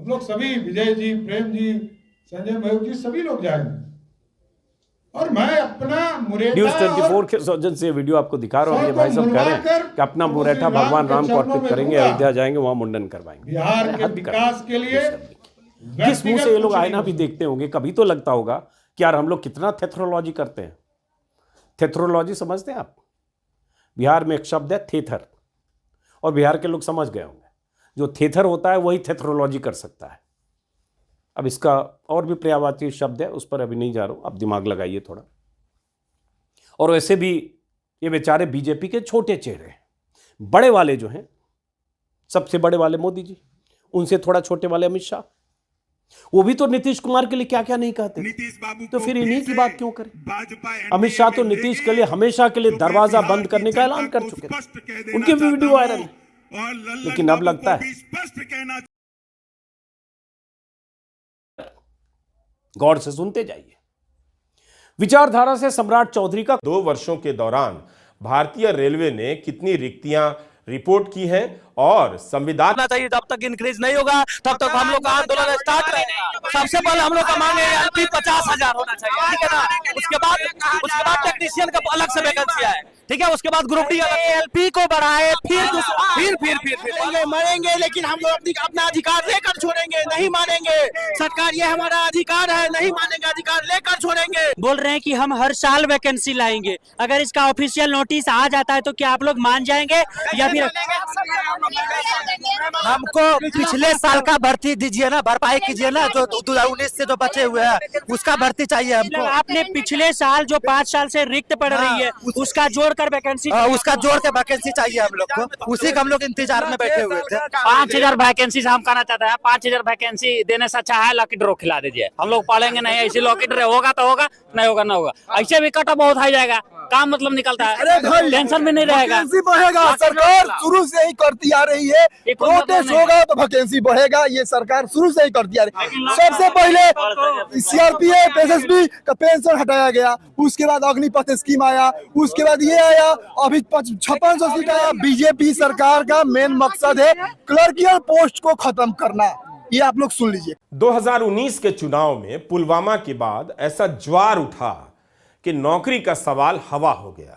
हम लोग सभी, विजय जी, प्रेम जी, संजय मयूख जी, सभी लोग जाएंगे। और मैं अपना मुरेठा न्यूज़ 24 के सौजन्य से वीडियो आपको दिखा रहा हूँ। ये भाई साहब कह रहे हैं कि अपना मुरेठा भगवान राम को अर्पित करेंगे, अयोध्या जाएंगे, वहां मुंडन करवाएंगे। बिहार के विकास के लिए किस मुंह से ये लोग आईना भी देखते होंगे? कभी तो लगता होगा कि यार हम लोग कितना थेथरोलॉजी करते हैं। थेथरोलॉजी समझते हैं आप? बिहार में एक शब्द है थेथर, और बिहार के लोग समझ गए होंगे, जो थेथर होता है वही थेथरोलॉजी कर सकता है। अब इसका और भी पर्यायवाची शब्द है, उस पर अभी नहीं जा रहा हूं, आप दिमाग लगाइए थोड़ा। और वैसे भी ये बेचारे बीजेपी के छोटे चेहरे हैं। बड़े वाले जो हैं, सबसे बड़े वाले मोदी जी, उनसे थोड़ा छोटे वाले अमित शाह, वो भी तो नीतीश कुमार के लिए क्या क्या नहीं कहते। तो फिर इन्हीं की बात क्यों करें? अमित शाह तो नीतीश के लिए हमेशा के लिए दरवाजा बंद करने का ऐलान कर चुके थे, उनके भी वीडियो वायरल है। लेकिन अब लगता है, गौर से सुनते जाइए। विचारधारा से सम्राट चौधरी का 2 वर्षों के दौरान भारतीय रेलवे ने कितनी रिक्तियां रिपोर्ट की हैं और संविधान चाहिए, जब तक इंक्रीज नहीं होगा तब तक हम लोग का आंदोलन स्टार्ट रहेगा। सबसे पहले हम लोग का मांग है एलपी 50,000 होना चाहिए, ठीक है ना। उसके बाद टेक्नीशियन का अलग से वैकेंसी है, ठीक है। उसके बाद ग्रुप डी एलपी को बढ़ाए, फिर मरेंगे, लेकिन हम लोग अपना अधिकार लेकर छोड़ेंगे, नहीं मानेंगे। सरकार ये हमारा अधिकार है, नहीं मानेंगे, अधिकार लेकर छोड़ेंगे। बोल रहे हैं कि हम हर साल वैकेंसी लाएंगे। अगर इसका ऑफिशियल नोटिस आ जाता है तो क्या आप लोग मान जाएंगे या फिर हमको पिछले साल का भर्ती दीजिए ना, भरपाई कीजिए ना, जो 2019 से जो बचे हुए हैं उसका भर्ती चाहिए हमको। आपने पिछले साल जो 5 साल से रिक्त पड़ रही है उसका जोड़कर वैकेंसी, उसका जोड़ के वैकेंसी चाहिए हम लोग को। उसी का हम लोग इंतजार में बैठे हुए थे। 5,000 वैकेंसी हम कहना चाहते हैं। 5,000 वैकेंसी देने से अच्छा है लॉकी ड्रॉ खिला दीजिए। हम लोग पढ़ेंगे नहीं, ऐसे लॉकी ड्रॉ होगा तो होगा, नहीं होगा ना होगा। ऐसे भी कट बहुत हाई जाएगा, काम मतलब निकलता है, टेंशन भी नहीं रहेगा। बढ़ेगा, सरकार शुरू से ही करती आ रही है। प्रोटेस्ट होगा तो वैकेंसी बढ़ेगा, ये सरकार शुरू से ही करती आ रही है। सबसे पहले सीआरपीएफ एसएसबी का पेंशन हटाया गया, उसके बाद अग्निपथ स्कीम आया, उसके बाद ये आया, अभी 5600 सीट आया। बीजेपी सरकार का मेन मकसद है क्लर्कियल पोस्ट को खत्म करना, ये आप लोग सुन लीजिए। 2019 के चुनाव में पुलवामा के बाद ऐसा ज्वार उठा कि नौकरी का सवाल हवा हो गया।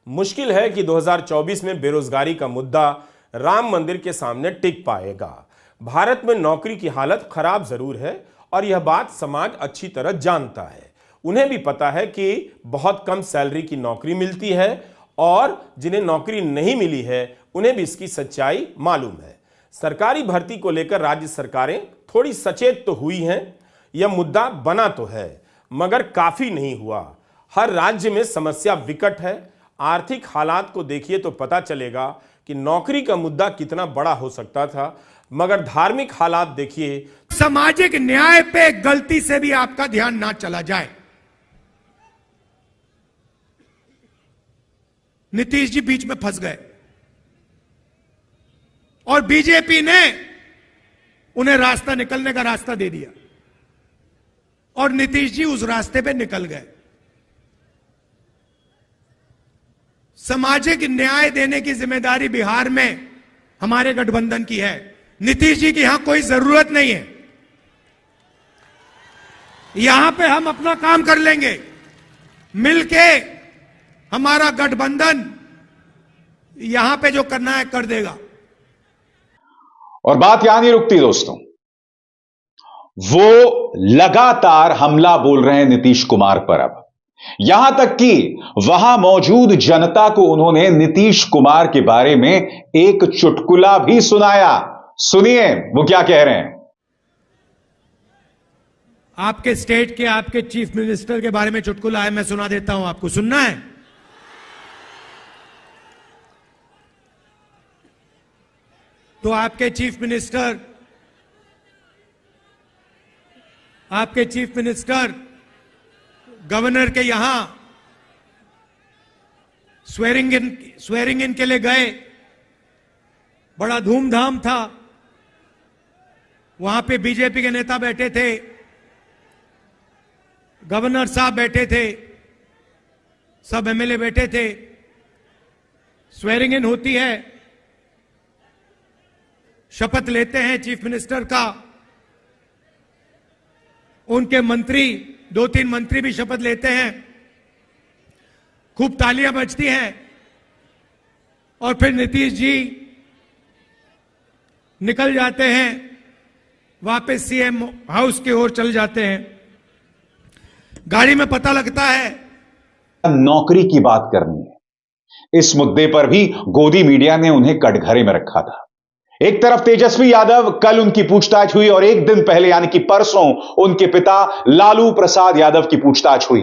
मुश्किल है कि 2024 में बेरोजगारी का मुद्दा राम मंदिर के सामने टिक पाएगा। भारत में नौकरी की हालत खराब जरूर है और यह बात समाज अच्छी तरह जानता है। उन्हें भी पता है कि बहुत कम सैलरी की नौकरी मिलती है और जिन्हें नौकरी नहीं मिली है उन्हें भी इसकी सच्चाई मालूम है। सरकारी भर्ती को लेकर राज्य सरकारें थोड़ी सचेत तो हुई हैं, यह मुद्दा बना तो है मगर काफी नहीं हुआ। हर राज्य में समस्या विकट है। आर्थिक हालात को देखिए तो पता चलेगा कि नौकरी का मुद्दा कितना बड़ा हो सकता था, मगर धार्मिक हालात देखिए। सामाजिक न्याय पे गलती से भी आपका ध्यान ना चला जाए। नीतीश जी बीच में फंस गए और बीजेपी ने उन्हें रास्ता निकलने का रास्ता दे दिया और नीतीश जी उस रास्ते पे निकल गए। सामाजिक न्याय देने की जिम्मेदारी बिहार में हमारे गठबंधन की है। नीतीश जी की यहां कोई जरूरत नहीं है। यहां पे हम अपना काम कर लेंगे मिलके। हमारा गठबंधन यहां पे जो करना है कर देगा। और बात यहां नहीं रुकती दोस्तों, वो लगातार हमला बोल रहे हैं नीतीश कुमार पर। अब यहां तक कि वहां मौजूद जनता को उन्होंने नीतीश कुमार के बारे में एक चुटकुला भी सुनाया। सुनिए वो क्या कह रहे हैं। आपके स्टेट के आपके चीफ मिनिस्टर के बारे में चुटकुला है, मैं सुना देता हूं आपको। सुनना है? तो आपके चीफ मिनिस्टर गवर्नर के यहां स्वेरिंग इन के लिए गए। बड़ा धूमधाम था। वहां पे बीजेपी के नेता बैठे थे, गवर्नर साहब बैठे थे, सब एमएलए बैठे थे। स्वेरिंग इन होती है, शपथ लेते हैं चीफ मिनिस्टर का। उनके मंत्री 2-3 मंत्री भी शपथ लेते हैं, खूब तालियां बजती हैं और फिर नीतीश जी निकल जाते हैं, वापस सीएम हाउस की ओर चल जाते हैं। गाड़ी में पता लगता है नौकरी की बात करनी है। इस मुद्दे पर भी गोदी मीडिया ने उन्हें कटघरे में रखा था। एक तरफ तेजस्वी यादव, कल उनकी पूछताछ हुई और एक दिन पहले यानी कि परसों उनके पिता लालू प्रसाद यादव की पूछताछ हुई।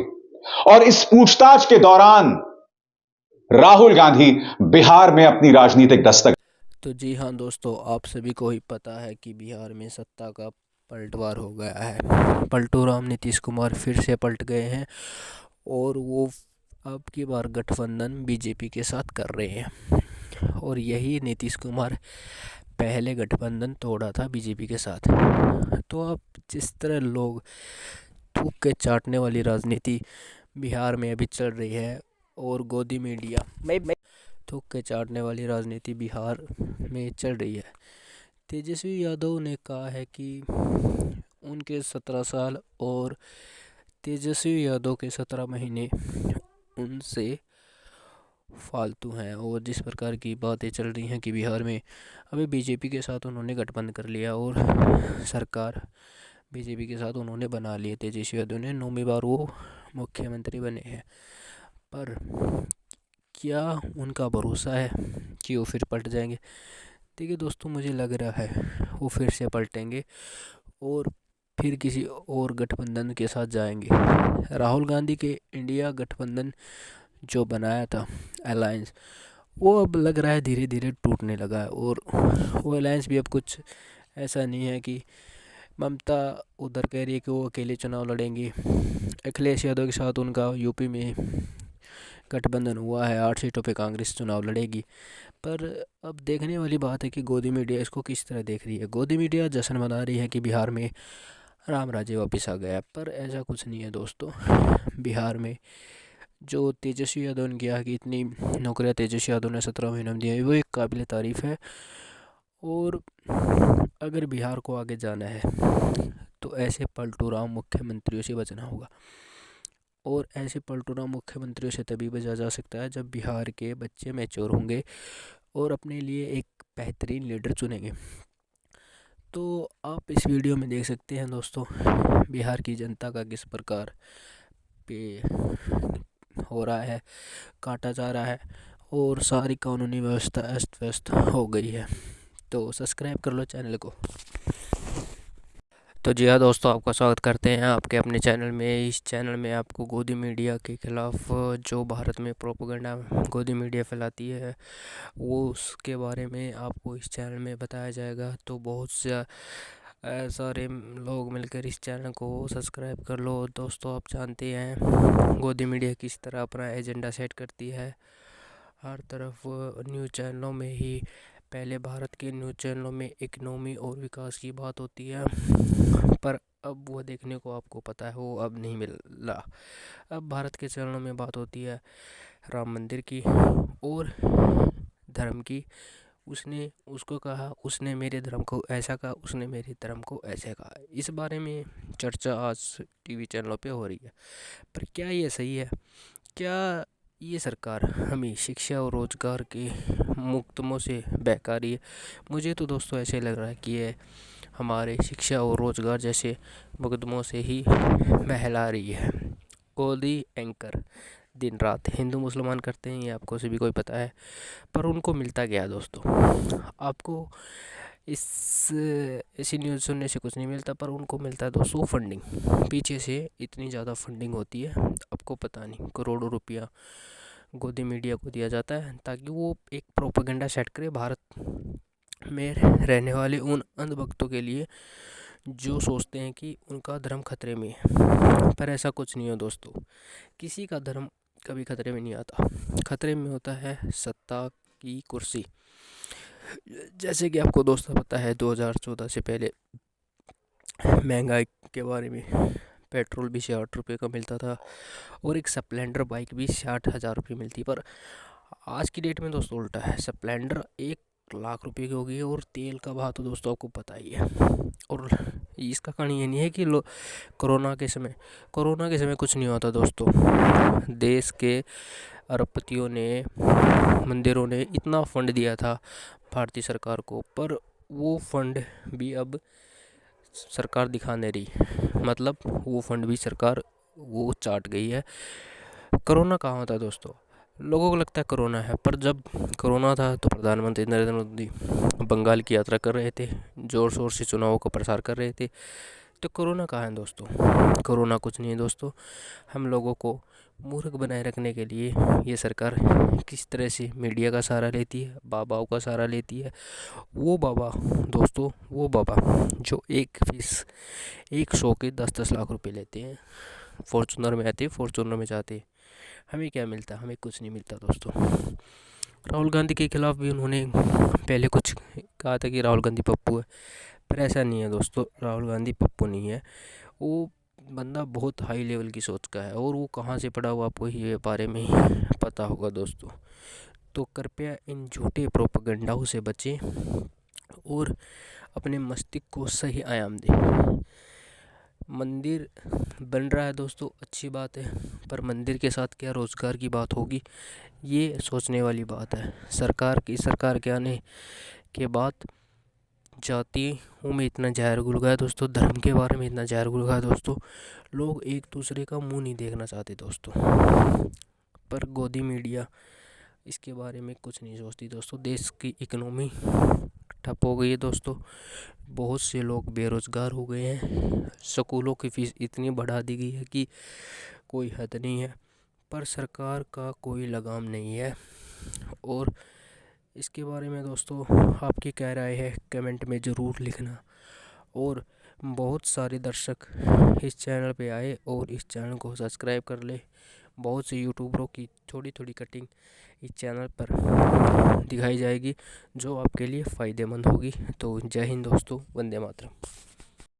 और इस पूछताछ के दौरान राहुल गांधी बिहार में अपनी राजनीतिक दस्तक। तो जी हाँ दोस्तों, आप सभी को ही पता है कि बिहार में सत्ता का पलटवार हो गया है। पलटू राम नीतीश कुमार फिर से पलट गए हैं और वो अब की बार गठबंधन बीजेपी के साथ कर रहे हैं। और यही नीतीश कुमार पहले गठबंधन तोड़ा था बीजेपी के साथ। तो अब जिस तरह लोग थूक के चाटने वाली राजनीति बिहार में अभी चल रही है और गोदी मीडिया में थूक के चाटने वाली राजनीति बिहार में चल रही है। तेजस्वी यादव ने कहा है कि उनके 17 साल और तेजस्वी यादव के 17 महीने उनसे फालतू हैं। और जिस प्रकार की बातें चल रही हैं कि बिहार में अभी बीजेपी के साथ उन्होंने गठबंधन कर लिया और सरकार बीजेपी के साथ उन्होंने बना ली। तेजस्वी यादव ने 9वीं बार वो मुख्यमंत्री बने हैं। पर क्या उनका भरोसा है कि वो फिर पलट जाएंगे? देखिए दोस्तों, मुझे लग रहा है वो फिर से पलटेंगे और फिर किसी और गठबंधन के साथ जाएंगे। राहुल गांधी के इंडिया गठबंधन जो बनाया था अलायंस, वो अब लग रहा है धीरे धीरे टूटने लगा है। और वो अलायंस भी अब कुछ ऐसा नहीं है कि ममता उधर कह रही है कि वो अकेले चुनाव लड़ेंगे। अखिलेश यादव के साथ उनका यूपी में गठबंधन हुआ है, 8 सीटों पे कांग्रेस चुनाव लड़ेगी। पर अब देखने वाली बात है कि गोदी मीडिया इसको किस तरह देख रही है। गोदी मीडिया जश्न मना रही है कि बिहार में राम राज्य वापस आ गया, पर ऐसा कुछ नहीं है दोस्तों। बिहार में जो तेजस्वी यादव ने किया कि इतनी नौकरियां तेजस्वी यादव ने 17 महीनों में दी, वो एक काबिल तारीफ़ है। और अगर बिहार को आगे जाना है तो ऐसे पलटूराम मुख्यमंत्रियों से बचना होगा। और ऐसे पलटूराम मुख्यमंत्रियों से तभी बचा जा सकता है जब बिहार के बच्चे मैच्योर होंगे और अपने लिए एक बेहतरीन लीडर चुनेंगे। तो आप इस वीडियो में देख सकते हैं दोस्तों, बिहार की जनता का किस प्रकार पे हो रहा है, काटा जा रहा है और सारी कानूनी व्यवस्था अस्त व्यस्त हो गई है। तो सब्सक्राइब कर लो चैनल को। तो जी हाँ दोस्तों, आपका स्वागत करते हैं आपके अपने चैनल में। इस चैनल में आपको गोदी मीडिया के खिलाफ जो भारत में प्रोपेगेंडा गोदी मीडिया फैलाती है वो उसके बारे में आपको इस चैनल में बताया जाएगा। तो बहुत से सारे लोग मिलकर इस चैनल को सब्सक्राइब कर लो। दोस्तों, आप जानते हैं गोदी मीडिया किस तरह अपना एजेंडा सेट करती है। हर तरफ न्यूज़ चैनलों में ही पहले भारत के न्यूज़ चैनलों में इकनॉमी और विकास की बात होती है, पर अब वो देखने को आपको पता है वो अब नहीं मिल रहा। अब भारत के चैनलों में बात होती है राम मंदिर की और धर्म की। उसने उसको कहा, उसने मेरे धर्म को ऐसा कहा, उसने मेरे धर्म को ऐसे कहा। इस बारे में चर्चा आज टीवी चैनलों पे हो रही है। पर क्या ये सही है? क्या ये सरकार हमें शिक्षा और रोज़गार के मुकदमों से बहका रही है? मुझे तो दोस्तों ऐसे लग रहा है कि ये हमारे शिक्षा और रोज़गार जैसे मुकदमों से ही बहला रही है। गोदी एंकर दिन रात हिंदू मुसलमान करते हैं, ये आपको सभी को पता है। पर उनको मिलता क्या दोस्तों? आपको ऐसी न्यूज़ सुनने से कुछ नहीं मिलता, पर उनको मिलता है दोस्तों फंडिंग। पीछे से इतनी ज़्यादा फंडिंग होती है, आपको पता नहीं, करोड़ों रुपया गोदी मीडिया को दिया जाता है ताकि वो एक प्रोपेगेंडा सेट करे भारत में रहने वाले उन अंधभक्तों के लिए जो सोचते हैं कि उनका धर्म खतरे में है। पर ऐसा कुछ नहीं है दोस्तों, किसी का धर्म कभी खतरे में नहीं आता। खतरे में होता है सत्ता की कुर्सी। जैसे कि आपको दोस्तों पता है 2014 से पहले महंगाई के बारे में पेट्रोल भी 60 रुपये का मिलता था और एक स्प्लेंडर बाइक भी 60,000 रुपये मिलती। पर आज की डेट में दोस्तों उल्टा है, स्प्लेंडर 1 लाख रुपये की होगी और तेल का भाव तो दोस्तों आपको पता ही है। और इसका कारण ये नहीं है कि कोरोना के समय कुछ नहीं होता दोस्तों। देश के अरबपतियों ने, मंदिरों ने इतना फंड दिया था भारतीय सरकार को, पर वो फंड भी अब सरकार दिखा नहीं रही। मतलब वो फंड भी सरकार वो चाट गई है। कोरोना कहाँ होता है दोस्तों? लोगों को लगता है कोरोना है, पर जब कोरोना था तो प्रधानमंत्री नरेंद्र मोदी बंगाल की यात्रा कर रहे थे, ज़ोर शोर से चुनावों का प्रसार कर रहे थे। तो कोरोना कहाँ है दोस्तों? कोरोना कुछ नहीं है दोस्तों। हम लोगों को मूर्ख बनाए रखने के लिए ये सरकार किस तरह से मीडिया का सहारा लेती है, बाबाओं का सहारा लेती है। वो बाबा दोस्तों, वो बाबा जो एक शो के 10-10 लाख रुपए लेते हैं, फॉर्चूनर में आते, फॉर्चूनर में जाते, हमें क्या मिलता? हमें कुछ नहीं मिलता दोस्तों। राहुल गांधी के खिलाफ भी उन्होंने पहले कुछ कहा था कि राहुल गांधी पप्पू है, पर ऐसा नहीं है दोस्तों। राहुल गांधी पप्पू नहीं है। वो बंदा बहुत हाई लेवल की सोच का है, और वो कहाँ से पढ़ा हुआ आपको ये बारे में पता होगा दोस्तों। तो कृपया इन झूठे प्रोपेगेंडाओं से बचें और अपने मस्तिष्क को सही आयाम दें। मंदिर बन रहा है दोस्तों, अच्छी बात है, पर मंदिर के साथ क्या रोज़गार की बात होगी, ये सोचने वाली बात है। सरकार के आने के बाद जातियों में इतना जहर घुल गया दोस्तों, धर्म के बारे में इतना जहर घुल गया दोस्तों, लोग एक दूसरे का मुंह नहीं देखना चाहते दोस्तों। पर गोदी मीडिया इसके बारे में कुछ नहीं सोचती दोस्तों। देश की इकोनॉमी ठप हो गई है दोस्तों, बहुत से लोग बेरोज़गार हो गए हैं, स्कूलों की फ़ीस इतनी बढ़ा दी गई है कि कोई हद नहीं है, पर सरकार का कोई लगाम नहीं है। और इसके बारे में दोस्तों आपकी क्या राय है कमेंट में ज़रूर लिखना। और बहुत सारे दर्शक इस चैनल पे आए और इस चैनल को सब्सक्राइब कर ले। बहुत से यूट्यूबरों की थोड़ी थोड़ी कटिंग इस चैनल पर दिखाई जाएगी, जो आपके लिए फ़ायदेमंद होगी। तो जय हिंद दोस्तों, वंदे मातरम।